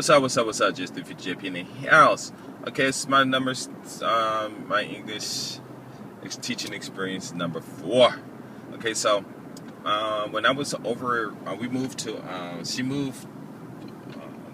What's up? Just the JP in the house. Okay, it's my numbers. My English teaching experience number 4. Okay, so when I was over, we moved to. She moved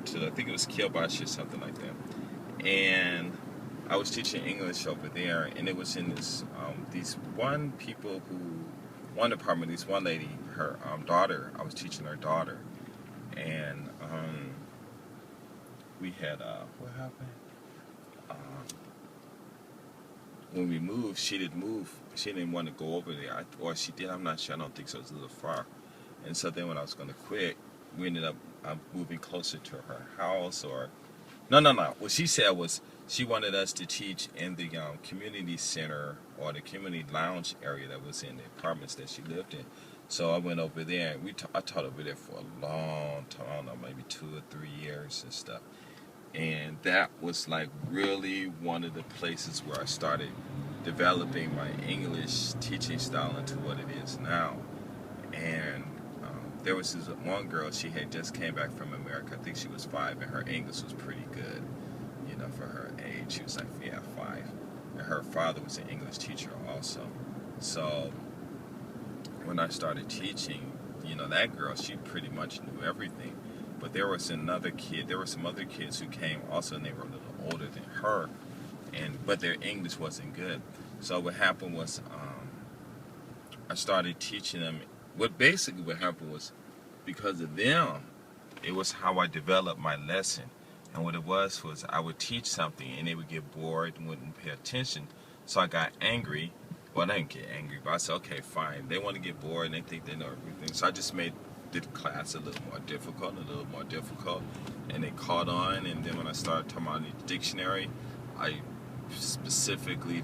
to, I think it was Kyobashi or something like that, and I was teaching English over there, and it was in this these one people who one department. This one lady, her daughter. I was teaching her daughter, and we had what happened? When we moved, she didn't move. She didn't want to go over there, or she did. I'm not sure. I don't think so. It was a little far. And so then when I was going to quit, we ended up moving closer to her house. Or no. What she said was she wanted us to teach in the community center or the community lounge area that was in the apartments that she lived in. So I went over there, and I taught over there for a long time. I don't know, maybe 2 or 3 years and stuff. And that was like really one of the places where I started developing my English teaching style into what it is now. And there was this one girl, she had just came back from America. I think she was 5, and her English was pretty good, for her age. She was like, 5. And her father was an English teacher also. So when I started teaching, that girl, she pretty much knew everything. But there was another kid. There were some other kids who came also, and they were a little older than her, but their English wasn't good. So what happened was, I started teaching them. What happened was, because of them, it was how I developed my lesson. And what it was I would teach something, and they would get bored and wouldn't pay attention. So I got angry. Well, I didn't get angry, but I said, okay, fine. They want to get bored, and they think they know everything. So I just made the class a little more difficult, and they caught on. And then when I started talking about the dictionary, I specifically,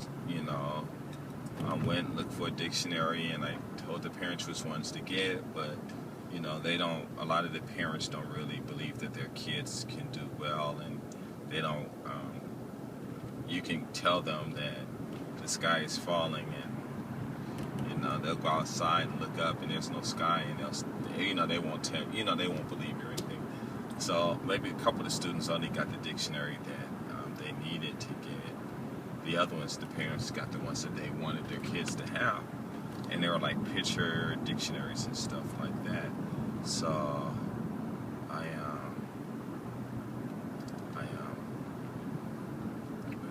I went and looked for a dictionary, and I told the parents which ones to get, but a lot of the parents don't really believe that their kids can do well, and they don't, you can tell them that the sky is falling, and they'll go outside and look up, and there's no sky, and they won't tell, they won't believe you or anything. So maybe a couple of the students only got the dictionary that they needed to get. The other ones, the parents got the ones that they wanted their kids to have, and they were like picture dictionaries and stuff like that. So what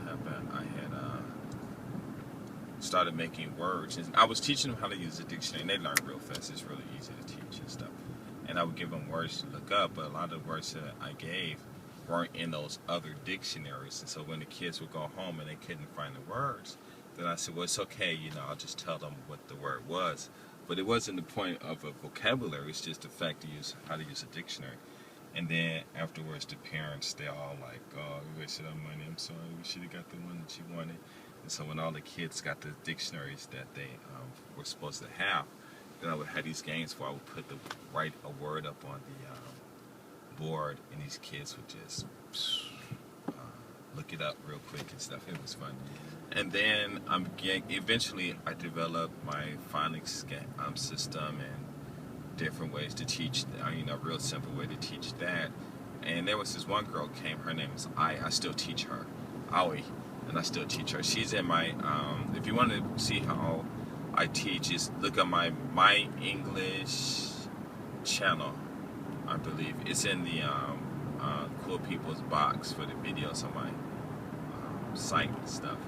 happened? I had started making words, and I was teaching them how to use a dictionary, and they learned real fast. It's really easy to teach and stuff. And I would give them words to look up, but a lot of the words that I gave weren't in those other dictionaries. And so when the kids would go home and they couldn't find the words, then I said, well, it's okay, I'll just tell them what the word was. But it wasn't the point of a vocabulary, it's just the fact how to use a dictionary. And then afterwards, the parents, they all like, oh, we wasted our money, I'm sorry, we should have got the one that you wanted. And so when all the kids got the dictionaries that they were supposed to have, then I would have these games where I would write a word up on the board, and these kids would just look it up real quick and stuff. It was fun. And then eventually I developed my phonics system and different ways to teach, a real simple way to teach that. And there was this one girl came, her name is I still teach her, Aoi. And I still teach her. She's in my, if you want to see how I teach, just look at my English channel, I believe. It's in the Cool People's box for the videos on my site and stuff.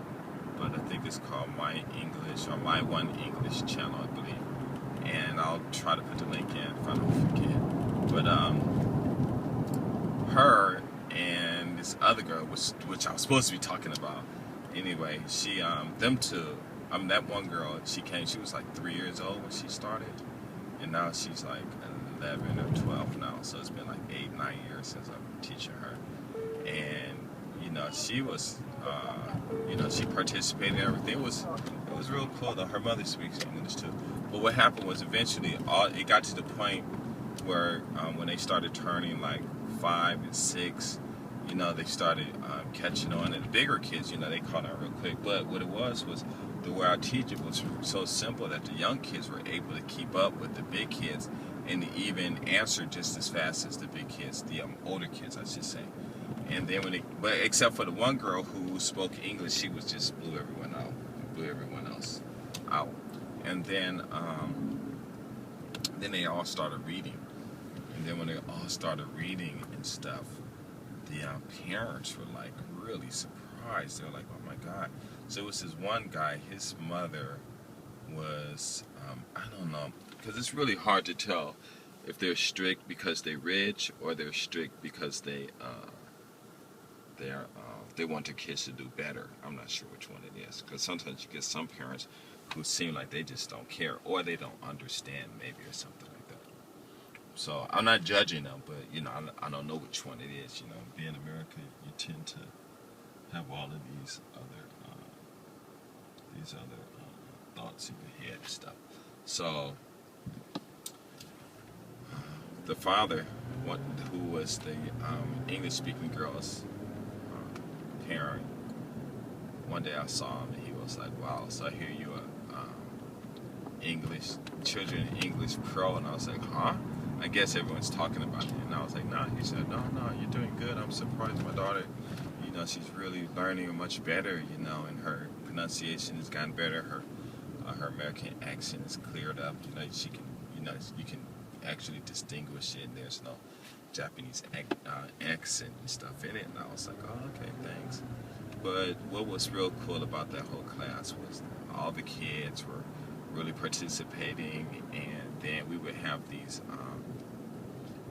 But I think it's called My English, or My One English channel, I believe. And I'll try to put the link in if I don't forget. But her and this other girl, which I was supposed to be talking about, anyway, she, them two, that one girl, she was like 3 years old when she started, and now she's like 11 or 12 now, so it's been like 8, 9 years since I've been teaching her. And, she was, she participated in everything. It was real cool, though. Her mother speaks English too. But what happened was eventually, it got to the point where when they started turning like 5 and 6, they started catching on, and the bigger kids, they caught on real quick. But what it was the way I teach it was so simple that the young kids were able to keep up with the big kids, and even answer just as fast as the big kids, the older kids, I should say. And then but except for the one girl who spoke English, she was just blew everyone else out. And then they all started reading. And then when they all started reading and stuff, the parents were like really surprised. They were like, "Oh my God!" So it was this one guy. His mother was I don't know, because it's really hard to tell if they're strict because they're rich or they're strict because they want their kids to do better. I'm not sure which one it is, because sometimes you get some parents who seem like they just don't care or they don't understand maybe or something like that. So I'm not judging them, but you know, I don't know which one it is. You know, being America, you tend to have all of these other thoughts in your head and stuff. So the father, who was the English-speaking girl's parent, one day I saw him and he was like, "Wow, so I hear you are children English pro," and I was like, "Huh?" I guess everyone's talking about it, and I was like, "Nah." He said, "No, you're doing good. I'm surprised. My daughter, you know, she's really learning much better, you know, and her pronunciation has gotten better. Her American accent is cleared up. You know, she can, you know, you can actually distinguish it. And there's no Japanese accent and stuff in it." And I was like, "Oh, okay, thanks." But what was real cool about that whole class was all the kids were really participating, and then we would have these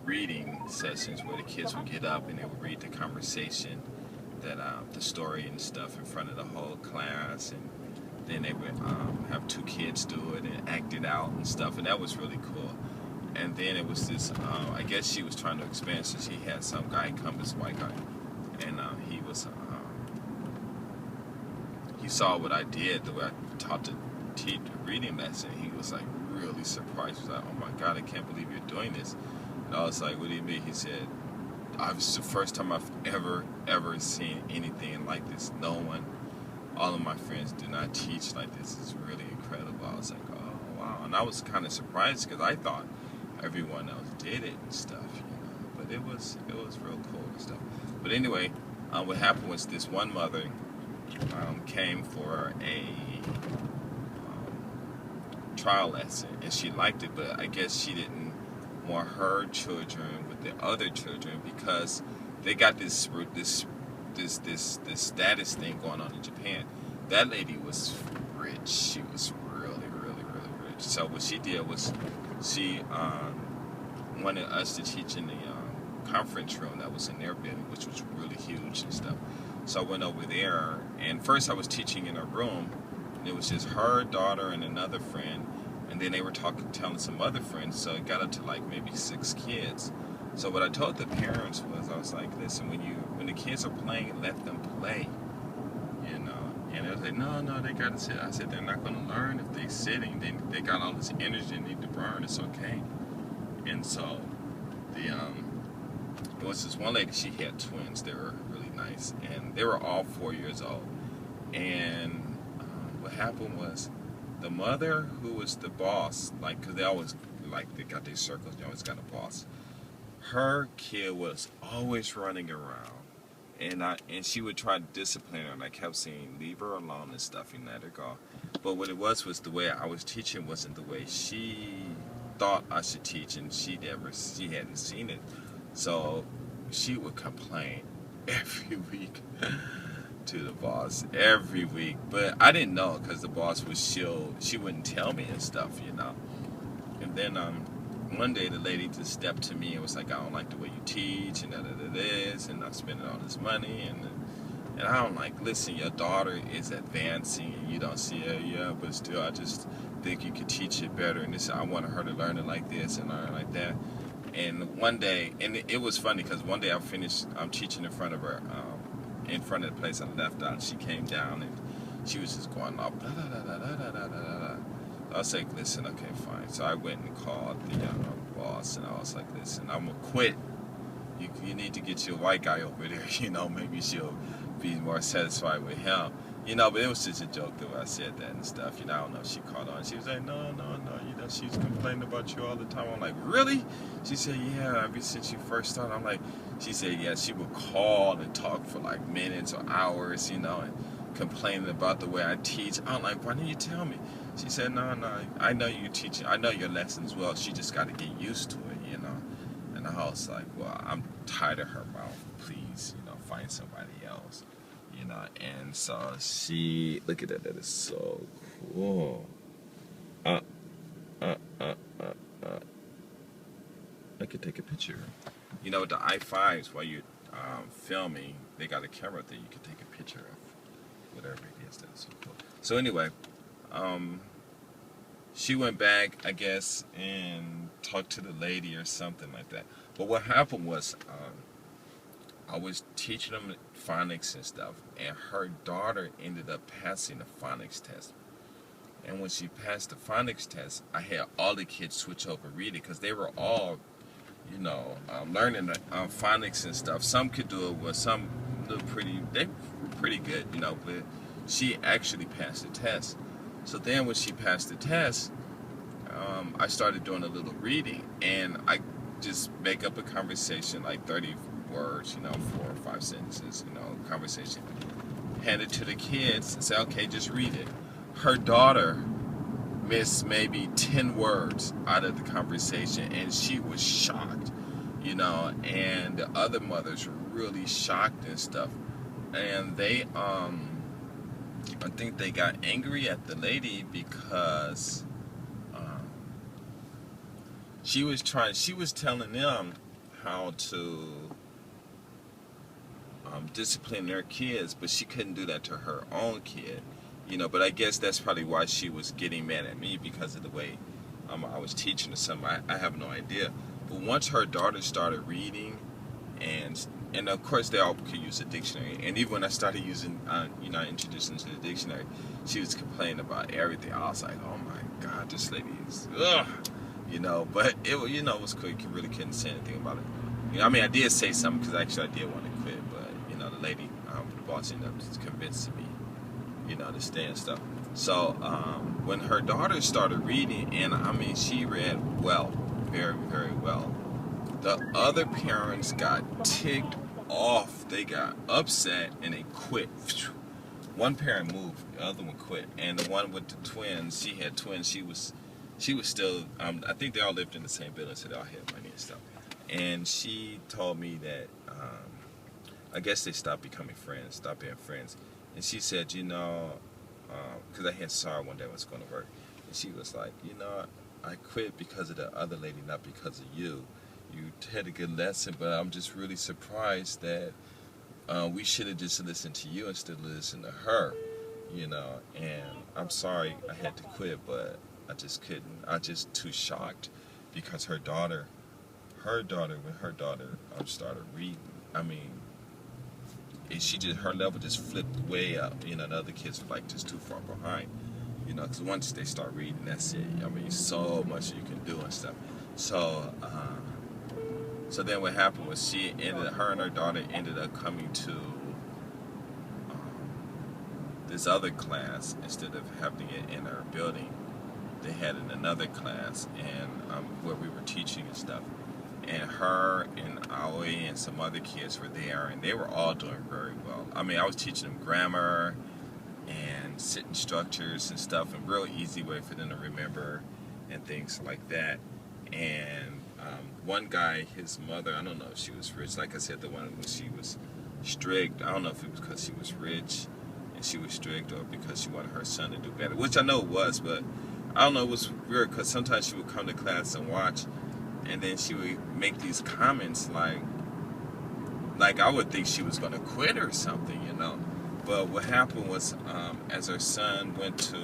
reading sessions where the kids would get up and they would read the conversation, that the story and stuff in front of the whole class, and then they would have two kids do it and act it out and stuff, and that was really cool. And then it was this, I guess she was trying to expand, so she had some guy come, this white guy, and he was, he saw what I did, the way I taught the reading lesson. He was like really surprised. He was like, "Oh my God, I can't believe you're doing this." And I was like, "What do you mean?" He said, "It's the first time I've ever seen anything like this. No one, all of my friends do not teach like this. It's really incredible." I was like, "Oh wow." And I was kind of surprised because I thought everyone else did it and stuff, you know. But it was real cool and stuff. But anyway, what happened was this one mother came for a trial lesson, and she liked it, but I guess she didn't want her children with the other children because they got this status thing going on in Japan. That lady was rich. She was really, really, really rich. So what she did was she wanted us to teach in the conference room that was in their building, which was really huge and stuff. So I went over there, and first I was teaching in a room, and it was just her daughter and another friend, and then they were telling some other friends, so it got up to like maybe 6 kids. So what I told the parents was, I was like, "Listen, when the kids are playing, let them play, you know." And they was like, "No, they gotta sit." I said, "They're not gonna learn if they're sitting. They got all this energy they need to burn. It's okay." And so it was this one lady. She had twins. They were really nice, and they were all 4 years old. And what happened was, the mother, who was the boss, like, because they always, like, they got these circles, you always got a boss. Her kid was always running around, and she would try to discipline her, and I kept saying, "Leave her alone" and stuff, and let her go. But what it was the way I was teaching wasn't the way she thought I should teach, and she hadn't seen it. So she would complain every week to the boss, every week. But I didn't know, because the boss was she wouldn't tell me and stuff, you know. And then one day the lady just stepped to me and was like, "I don't like the way you teach, and this, and I'm spending all this money, and I don't like, listen, your daughter is advancing, and you don't see her, yeah, but still, I just think you could teach it better, and this, I want her to learn it like this and learn it like that." And one day, and it was funny, because one day I'm teaching in front of her, in front of the place I left out, and she came down, and she was just going off, blah, blah, blah, blah, blah, blah, blah, blah. I was like, "Listen, okay, fine." So I went and called the boss, and I was like, "Listen, I'm going to quit. You need to get your white guy over there, you know, maybe she'll be more satisfied with him." You know, but it was just a joke the way I said that and stuff. You know, I don't know if she caught on. She was like, no, no, no. You know, she was complaining about you all the time. I'm like, really? She said, yeah, ever since you first started. I'm like, she said, yeah, she would call and talk for like minutes or hours, you know, and complaining about the way I teach. I'm like, why didn't you tell me? She said, no, no, I know you teach. I know your lessons well. She just got to get used to it, you know. And I was like, well, I'm tired of her mouth. Please, you know, find somebody else. You know, and so she, look at that, that is so cool. I could take a picture. You know, with the i5s, while you're filming, they got a camera that you can take a picture of whatever it is. That's so cool. So anyway, she went back, I guess, and talked to the lady or something like that. But what happened was, I was teaching them phonics and stuff, and her daughter ended up passing the phonics test. And when she passed the phonics test, I had all the kids switch over reading because they were all, you know, learning phonics and stuff. Some could do it, well, some they were pretty good, you know. But she actually passed the test. So then when she passed the test, I started doing a little reading, and I just make up a conversation like 30 words, you know, 4 or 5 sentences, you know, conversation. Hand it to the kids and say, okay, just read it. Her daughter missed maybe 10 words out of the conversation, and she was shocked, you know, and the other mothers were really shocked and stuff. And they, I think they got angry at the lady because she was telling them how to discipline their kids, but she couldn't do that to her own kid, you know. But I guess that's probably why she was getting mad at me, because of the way I was teaching her something. I have no idea. But once her daughter started reading, and of course they all could use a dictionary, and even when I started using, you know, introducing to the dictionary, she was complaining about everything. I was like, oh my God, this lady is, ugh, you know. But it, you know, it was quick. You really couldn't say anything about it. You know, I mean, I did say something because actually I did want to quit, but you know, the lady, the boss, ended up just convincing me, you know, to stay and stuff. So when her daughter started reading, and I mean, she read well, very, very well. The other parents got ticked off. They got upset and they quit. One parent moved, the other one quit, and the one with the twins, she had twins. She was still. I think they all lived in the same building, so they all had money and stuff. And she told me that I guess they stopped becoming friends, stopped being friends. And she said, you know, because I had saw her one day when I was going to work, and she was like, you know, I quit because of the other lady, not because of you. You had a good lesson, but I'm just really surprised that we should have just listened to you instead of listening to her, you know. And I'm sorry I had to quit, but I just couldn't. I just too shocked because when her daughter started reading, I mean, her level just flipped way up. You know, the other kids were like just too far behind. You know, because once they start reading, that's it. I mean, so much you can do and stuff. So then what happened was her and her daughter ended up coming to this other class instead of having it in our building. They had it in another class, and where we were teaching and stuff. And her and Aoi and some other kids were there, and they were all doing very well. I mean, I was teaching them grammar and sentence structures and stuff, and real easy way for them to remember and things like that. And one guy, his mother, I don't know if she was rich. Like I said, the one when she was strict, I don't know if it was because she was rich and she was strict, or because she wanted her son to do better, which I know it was, but I don't know, it was weird because sometimes she would come to class and watch, and then she would make these comments like I would think she was going to quit or something, you know. But what happened was, when her son went to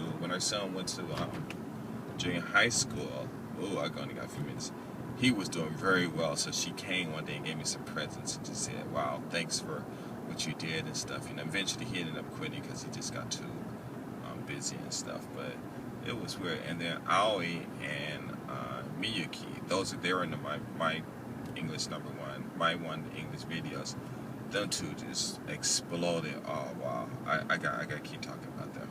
junior high school, I only got a few minutes, he was doing very well. So she came one day and gave me some presents and just said, wow, thanks for what you did and stuff. And eventually he ended up quitting because he just got too busy and stuff. But it was weird. And then Aoi and Miyuki, they were in my English #1, my English videos. them two just exploded. Oh wow! I got to keep talking about that.